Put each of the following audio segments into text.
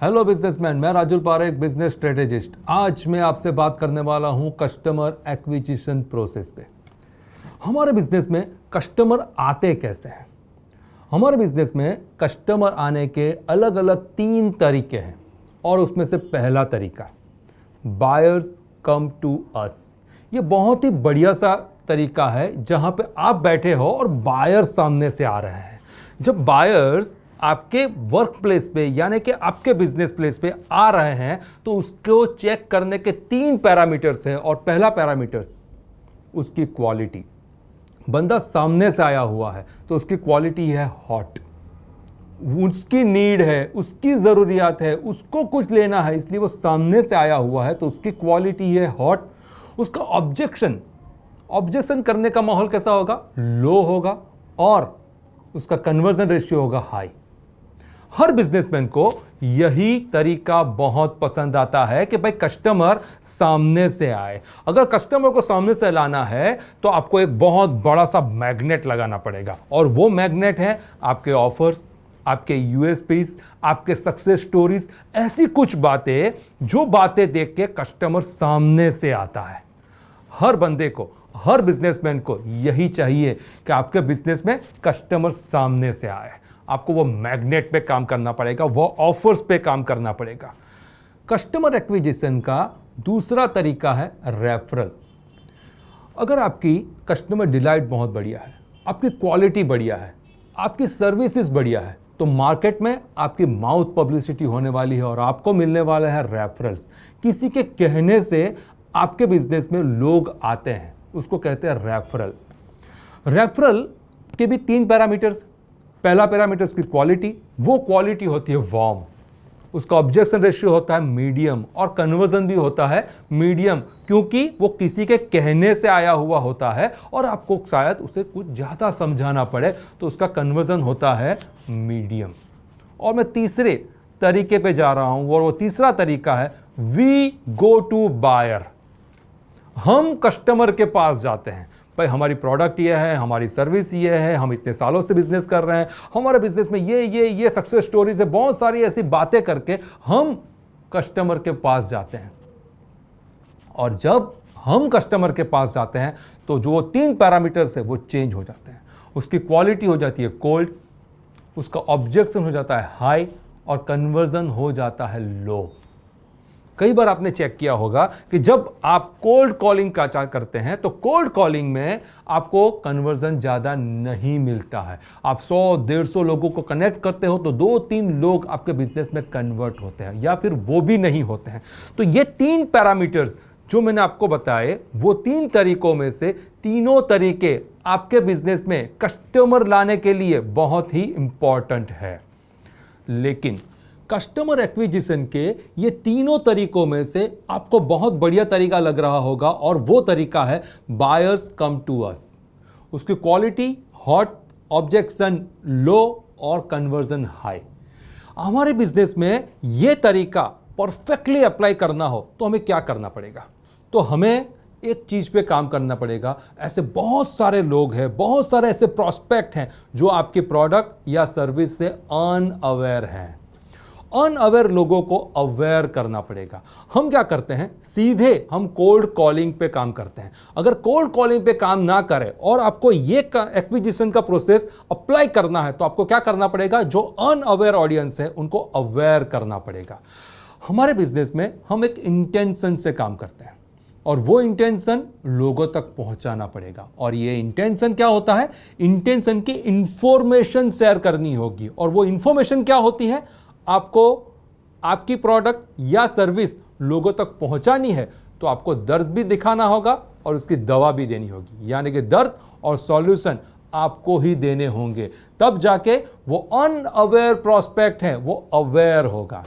Hello businessman, मैं Rajul Parekh, business strategist. आज मैं आपसे बात करने वाला हूं कस्टमर एक्विजिशन प्रोसेस पे। हमारे बिजनेस में कस्टमर आते कैसे हैं? हमारे बिजनेस में कस्टमर आने के अलग अलग 3 तरीके हैं और उसमें से पहला तरीका बायर्स कम टू अस। ये बहुत ही बढ़िया सा तरीका है जहां पे आप बैठे हो और बायर्स सामने से आ रहे हैं। जब बायर्स आपके वर्क प्लेस पे यानी कि आपके बिजनेस प्लेस पे आ रहे हैं तो उसको चेक करने के 3 पैरामीटर्स हैं और पहला पैरामीटर्स उसकी क्वालिटी। बंदा सामने से आया हुआ है तो उसकी क्वालिटी है हॉट, उसकी नीड है, उसकी ज़रूरियात है, उसको कुछ लेना है इसलिए वो सामने से आया हुआ है तो उसकी क्वालिटी है हॉट। उसका ऑब्जेक्शन करने का माहौल कैसा होगा? लो होगा और उसका कन्वर्जन रेशियो होगा हाई। हर बिजनेसमैन को यही तरीका बहुत पसंद आता है कि भाई कस्टमर सामने से आए। अगर कस्टमर को सामने से लाना है तो आपको एक बहुत बड़ा सा मैग्नेट लगाना पड़ेगा और वो मैग्नेट है आपके ऑफर्स, आपके यूएसपीज, आपके सक्सेस स्टोरीज, ऐसी कुछ बातें जो बातें देख के कस्टमर सामने से आता है। हर बंदे को, हर बिजनेसमैन को यही चाहिए कि आपके बिजनेस में कस्टमर सामने से आए। आपको वो मैग्नेट पे काम करना पड़ेगा, वो ऑफर्स पे काम करना पड़ेगा। कस्टमर एक्विजिशन का दूसरा तरीका है रेफरल। अगर आपकी कस्टमर डिलाइट बहुत बढ़िया है, आपकी क्वालिटी बढ़िया है, आपकी सर्विसेज बढ़िया है तो मार्केट में आपकी माउथ पब्लिसिटी होने वाली है और आपको मिलने वाला है रेफरल्स। किसी के कहने से आपके बिजनेस में लोग आते हैं, उसको कहते हैं रेफरल। रेफरल के भी 3 पैरामीटर्स। पहला पैरामीटर उसकी क्वालिटी, वो क्वालिटी होती है वार्म, उसका ऑब्जेक्शन रेशियो होता है मीडियम और कन्वर्जन भी होता है मीडियम, क्योंकि वो किसी के कहने से आया हुआ होता है और आपको शायद उसे कुछ ज़्यादा समझाना पड़े तो उसका कन्वर्जन होता है मीडियम। और मैं तीसरे तरीके पे जा रहा हूं और वो तीसरा तरीका है वी गो टू बायर। हम कस्टमर के पास जाते हैं, भाई हमारी प्रोडक्ट ये है, हमारी सर्विस ये है, हम इतने सालों से बिजनेस कर रहे हैं, हमारे बिजनेस में ये सक्सेस स्टोरीज है, बहुत सारी ऐसी बातें करके हम कस्टमर के पास जाते हैं। और जब हम कस्टमर के पास जाते हैं तो जो 3 पैरामीटर्स है वो चेंज हो जाते हैं। उसकी क्वालिटी हो जाती है कोल्ड, उसका ऑब्जेक्शन हो जाता है हाई और कन्वर्जन हो जाता है लो। कई बार आपने चेक किया होगा कि जब आप कोल्ड कॉलिंग का करते हैं तो कोल्ड कॉलिंग में आपको कन्वर्जन ज़्यादा नहीं मिलता है। आप 100-150 लोगों को कनेक्ट करते हो तो 2-3 लोग आपके बिजनेस में कन्वर्ट होते हैं या फिर वो भी नहीं होते हैं। तो ये 3 पैरामीटर्स जो मैंने आपको बताए वो 3 तरीकों में से तीनों तरीके आपके बिजनेस में कस्टमर लाने के लिए बहुत ही इंपॉर्टेंट है। लेकिन कस्टमर एक्विजिशन के ये तीनों तरीकों में से आपको बहुत बढ़िया तरीका लग रहा होगा और वो तरीका है बायर्स कम टू अस। उसकी क्वालिटी हॉट, ऑब्जेक्शन लो और कन्वर्जन हाई। हमारे बिजनेस में ये तरीका परफेक्टली अप्लाई करना हो तो हमें क्या करना पड़ेगा? तो हमें एक चीज पे काम करना पड़ेगा। ऐसे बहुत सारे लोग हैं, बहुत सारे ऐसे प्रोस्पेक्ट हैं जो आपके प्रोडक्ट या सर्विस से अनअवेयर हैं। अनअवेयर लोगों को अवेयर करना पड़ेगा। हम क्या करते हैं, सीधे हम कोल्ड कॉलिंग पे काम करते हैं। अगर कोल्ड कॉलिंग पे काम ना करें और आपको ये एक्विजिशन का प्रोसेस अप्लाई करना है तो आपको क्या करना पड़ेगा? जो अनअवेयर ऑडियंस है उनको अवेयर करना पड़ेगा। हमारे बिजनेस में हम एक इंटेंशन से काम करते हैं और वो इंटेंशन लोगों तक पहुंचाना पड़ेगा। और ये इंटेंशन क्या होता है? इंटेंशन की इंफॉर्मेशन शेयर करनी होगी। और वो इंफॉर्मेशन क्या होती है? आपको आपकी प्रोडक्ट या सर्विस लोगों तक पहुंचानी है तो आपको दर्द भी दिखाना होगा और उसकी दवा भी देनी होगी, यानी कि दर्द और सॉल्यूशन आपको ही देने होंगे। तब जाके वो अनअवेयर प्रोस्पेक्ट है वो अवेयर होगा।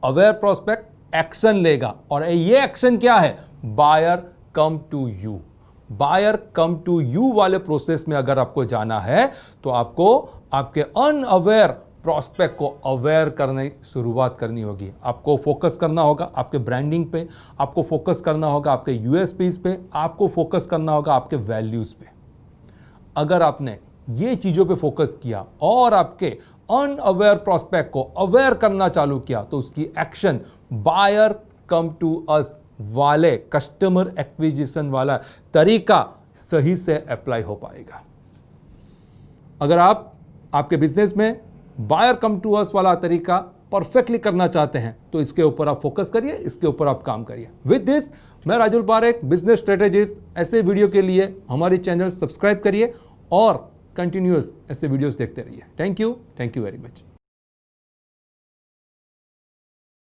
अवेयर प्रोस्पेक्ट एक्शन लेगा और ये एक्शन क्या है? Buyer come to you. Buyer come to you वाले प्रोसेस में अगर आपको जाना है तो आपको आपके अनअवेयर प्रॉस्पेक्ट को अवेयर करने शुरुआत करनी होगी। आपको फोकस करना होगा आपके ब्रांडिंग पे, आपको फोकस करना होगा आपके यूएसपीज पे, आपको फोकस करना होगा आपके वैल्यूज पे। अगर आपने ये चीज़ों पे फोकस किया और आपके अनअवेयर प्रोस्पेक्ट को अवेयर करना चालू किया तो उसकी action buyer come to us वाले कस्टमर एक्विजिशन वाला तरीका सही से अप्लाई हो पाएगा। अगर आप आपके बिजनेस में बायर कम टू अस वाला तरीका परफेक्टली करना चाहते हैं तो इसके ऊपर आप फोकस करिए, इसके ऊपर आप काम करिए। विद दिस मैं राजुल पारेख, बिजनेस स्ट्रेटेजिस्ट। ऐसे वीडियो के लिए हमारी चैनल सब्सक्राइब करिए और कंटिन्यूअस ऐसे वीडियोस देखते रहिए। Thank you very much.